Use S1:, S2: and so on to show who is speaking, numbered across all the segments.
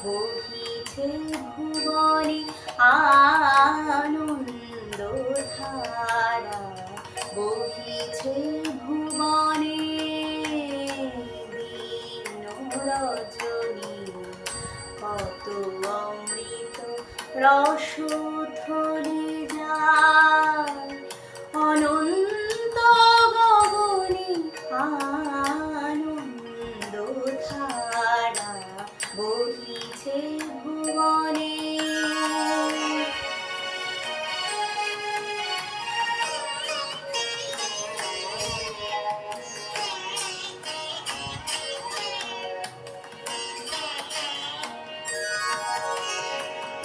S1: বহিছে ভুবনে আনন্দ ধারা, বহিছে ভুবনে দিন রজনী, কত অমৃত রস থলে যায় অনন্ত গগনে আনন্দ ধারা, বহিছে ভুবনে।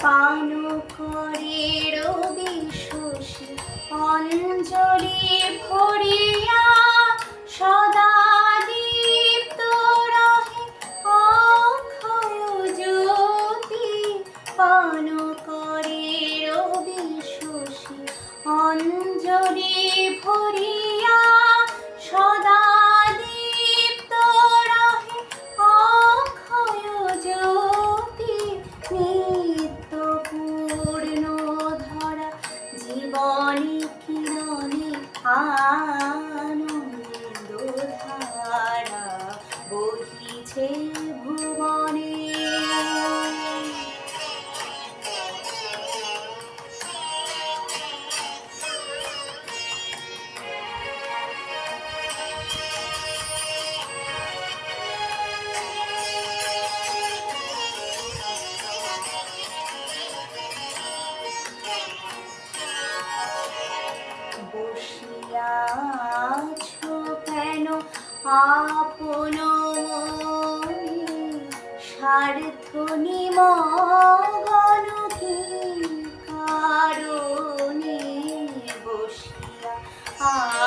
S1: পান করে রবি শশী অঞ্জলি ভরিয়া, সদা দীপ্ত রহে অক্ষয় জ্যোতি। পান করে রবি শশী অঞ্জলি ভরিয়া, সদা দীপ্ত রহে অক্ষয় জ্যোতি। নিত্য পূর্ণ ধরা জীবনে কিরণে আনন্দ ধারা, বহিছে ভুবনে। বসিয়াছো কেন আপন মনে, স্বার্থ নিমগ্ন কি কারণে? বসিয়া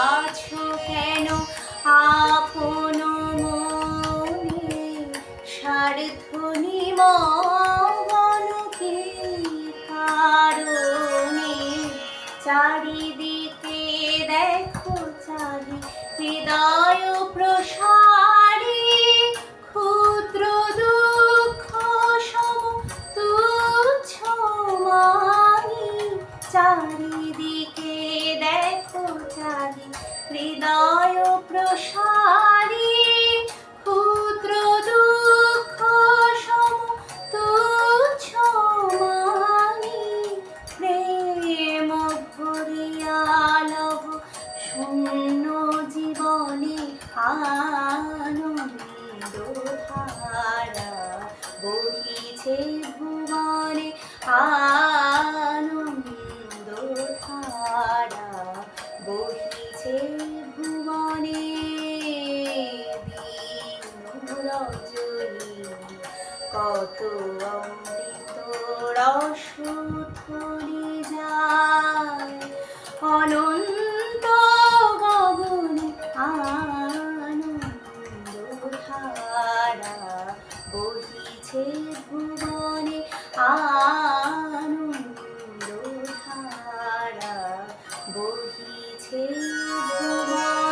S1: আছো কেন আপন মনে, স্বার্থ নিমগ্ন কি কারণে? চারিদিকে দেখো চারি হৃদয় প্রসারী, ক্ষুদ্র দুঃখ সম তুচ্ছ মানি। চারিদিকে দেখো চারি হৃদয় প্রসারী, ক্ষুদ্র দুঃখ সম তুচ্ছ মানি। প্রেম ভরিয়া লহ শূন্য জীবনে আনন্দ ধারা, বহিছে ভুবনে আনন্দ ধারা, বহিছে ভুবনে দিন রজনী, কত অমৃত রস থলে যায় অনন্ত গগনে আনন্দ ধারা, বহিছে ভুবনে আনন্দ ধারা, বহিছে ভুবনে।